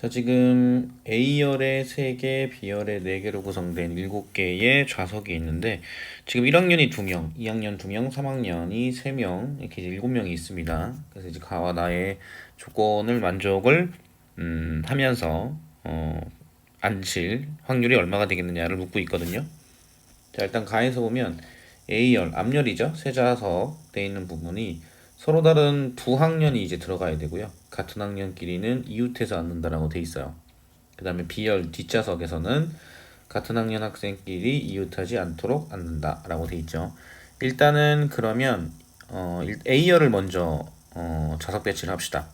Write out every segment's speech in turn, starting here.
자, 지금 A열에 3개, B열에 4개로 구성된 7개의 좌석이 있는데, 지금 1학년이 2명, 2학년 2명, 3학년이 3명, 이렇게 이제 7명이 있습니다. 그래서 이제 가와 나의 조건을 만족을 하면서 앉힐 확률이 얼마가 되겠느냐를 묻고 있거든요. 자, 일단 가에서 보면 A열, 앞열이죠. 세자석 돼 있는 부분이 서로 다른 두 학년이 이제 들어가야 되고요. 같은 학년끼리는 이웃해서 앉는다라고 돼 있어요. 그 다음에 B열 뒷좌석에서는 같은 학년 학생끼리 이웃하지 않도록 앉는다라고 돼 있죠. 일단은 그러면 A열을 먼저 좌석 배치를 합시다.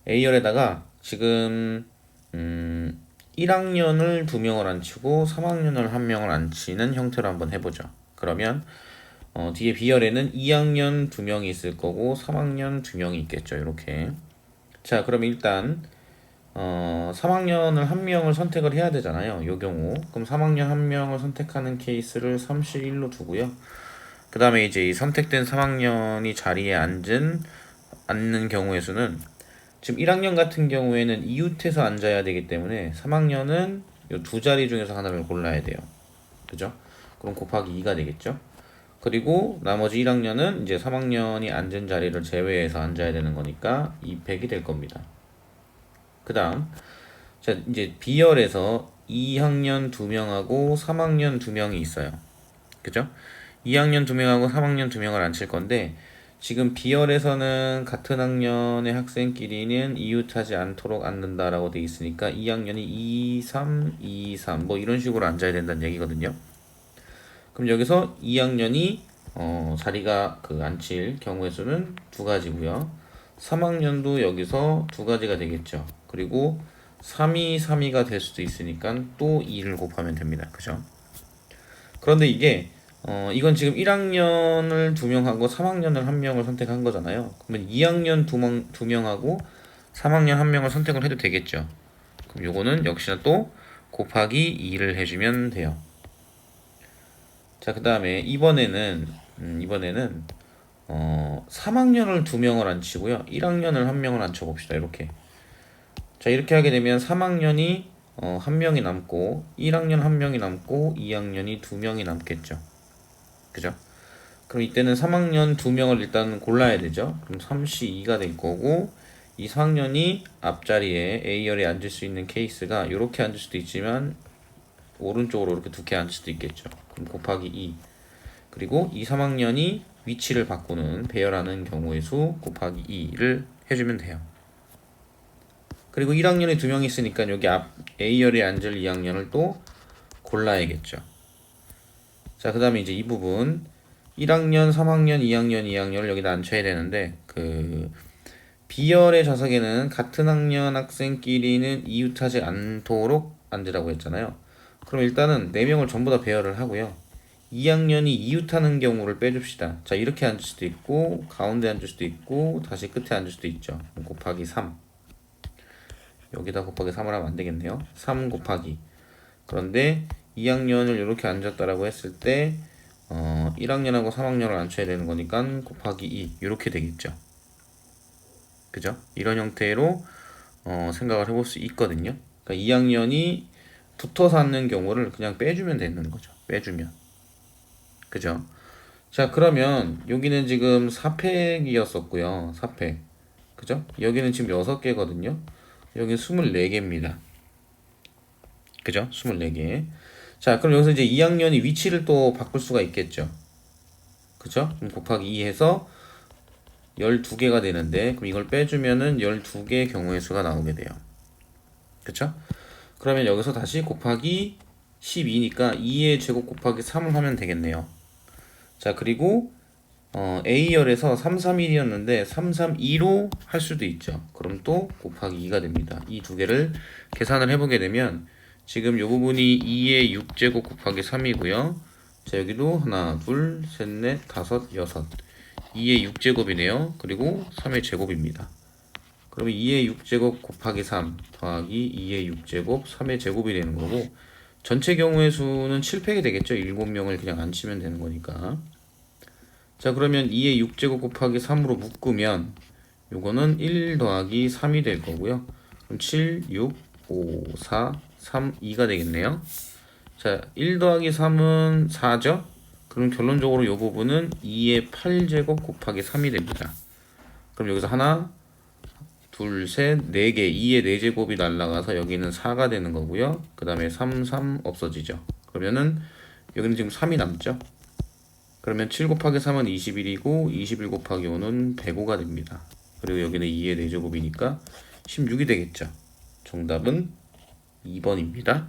A열에다가 지금 1학년을 2명을 앉히고 3학년을 1명을 앉히는 형태로 한번 해보죠. 그러면 뒤에 B열에는 2학년 2명이 있을 거고 3학년 2명이 있겠죠. 이렇게. 자, 그럼 일단 3학년을 1명을 선택을 해야 되잖아요. 요 경우. 그럼 3학년 1명을 선택하는 케이스를 3시1로 두고요. 그 다음에 이제 이 선택된 3학년이 자리에 앉는 경우의 수는 지금 1학년 같은 경우에는 이웃해서 앉아야 되기 때문에 3학년은 요 두 자리 중에서 하나를 골라야 돼요. 그죠? 그럼 곱하기 2가 되겠죠? 그리고 나머지 1학년은 이제 3학년이 앉은 자리를 제외해서 앉아야 되는 거니까 2팩이 될 겁니다. 그 다음, 자, 이제 B열에서 2학년 2명하고 3학년 2명이 있어요. 그죠? 2학년 2명하고 3학년 2명을 앉힐 건데, 지금 B열에서는 같은 학년의 학생끼리는 이웃하지 않도록 앉는다라고 돼 있으니까 2학년이 2, 3, 2, 3, 뭐 이런 식으로 앉아야 된다는 얘기거든요. 그럼 여기서 2학년이 자리가 앉힐 경우의 수는 두 가지고요. 3학년도 여기서 두 가지가 되겠죠. 그리고 3이 3이가 될 수도 있으니까 또 2를 곱하면 됩니다. 그죠? 그런데 이게 이건 지금 1학년을 2명하고 3학년을 1명을 선택한 거잖아요. 그러면 2학년 2명하고 3학년 1명을 선택을 해도 되겠죠. 그럼 요거는 역시나 또 곱하기 2를 해주면 돼요. 자, 그 다음에 이번에는 3학년을 2명을 앉히고요. 1학년을 1명을 앉혀봅시다. 이렇게. 자, 이렇게 하게 되면 3학년이 1명이 남고 1학년 1명이 남고 2학년이 2명이 남겠죠. 그죠? 그럼 이때는 3학년 2명을 일단 골라야 되죠. 그럼 3C2가 될 거고 이 4학년이 앞자리에 A열에 앉을 수 있는 케이스가 이렇게 앉을 수도 있지만 오른쪽으로 이렇게 두 개 앉을 수도 있겠죠. 그럼 곱하기 2. 그리고 이 3학년이 위치를 바꾸는 배열하는 경우의 수 곱하기 2를 해주면 돼요. 그리고 1학년에 2명 있으니까 여기 앞 A열에 앉을 2학년을 또 골라야겠죠. 자, 그 다음에 이제 이 부분 1학년, 3학년, 2학년, 2학년을 여기다 앉혀야 되는데 B열의 좌석에는 같은 학년 학생끼리는 이웃하지 않도록 앉으라고 했잖아요. 그럼 일단은 4명을 전부 다 배열을 하고요. 2학년이 이웃하는 경우를 빼줍시다. 자, 이렇게 앉을 수도 있고 가운데 앉을 수도 있고 다시 끝에 앉을 수도 있죠. 곱하기 3. 여기다 곱하기 3을 하면 안 되겠네요. 3 곱하기. 그런데 2학년을 이렇게 앉았다라고 했을 때 1학년하고 3학년을 앉혀야 되는 거니까 곱하기 2 이렇게 되겠죠. 그죠? 이런 형태로 생각을 해볼 수 있거든요. 그러니까 2학년이 붙어서 앉는 경우를 그냥 빼주면 되는 거죠. 빼주면. 그죠? 자, 그러면 여기는 지금 4팩이었었고요. 4팩. 그죠? 여기는 지금 6개거든요. 여기는 24개입니다. 그죠? 24개. 자, 그럼 여기서 이제 2학년이 위치를 또 바꿀 수가 있겠죠. 그죠? 그럼 곱하기 2 해서 12개가 되는데, 그럼 이걸 빼주면은 12개의 경우의 수가 나오게 돼요. 그쵸? 그러면 여기서 다시 곱하기 12니까 2의 제곱 곱하기 3을 하면 되겠네요. 자, 그리고 A열에서 331이었는데 332로 할 수도 있죠. 그럼 또 곱하기 2가 됩니다. 이 두 개를 계산을 해보게 되면 지금 이 부분이 2의 6제곱 곱하기 3이고요. 자, 여기도 하나, 둘, 셋, 넷, 다섯, 여섯. 2의 6제곱이네요. 그리고 3의 제곱입니다. 그러면 2의 6제곱 곱하기 3 더하기 2의 6제곱 3의 제곱이 되는 거고 전체 경우의 수는 7팩이 되겠죠. 7명을 그냥 안 치면 되는 거니까. 자, 그러면 2의 6제곱 곱하기 3으로 묶으면 요거는 1 더하기 3이 될 거고요. 그럼 7, 6, 5, 4, 3, 2가 되겠네요. 자, 1 더하기 3은 4죠? 그럼 결론적으로 이 부분은 2의 8제곱 곱하기 3이 됩니다. 그럼 여기서 하나, 둘, 셋, 4개, 2의 4제곱이 날라가서 여기는 4가 되는 거고요. 그 다음에 3, 3 없어지죠. 그러면은 여기는 지금 3이 남죠. 그러면 7 곱하기 3은 21이고 21 곱하기 5는 105가 됩니다. 그리고 여기는 2의 4제곱이니까 16이 되겠죠. 정답은 2번입니다.